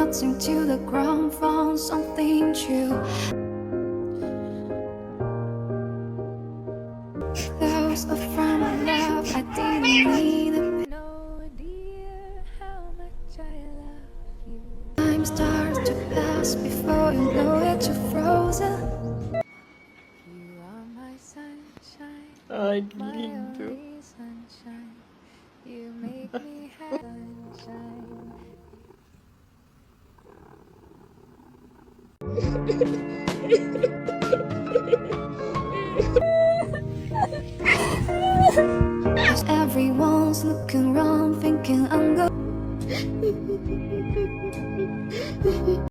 bouncing to the ground, found something true. That was a from my love, I didn't need it. No idea how much I love you. Time starts to pass before you know that you're frozen. You are my sunshine, Ay, qué my lindo. only sunshine. You make me have sunshine.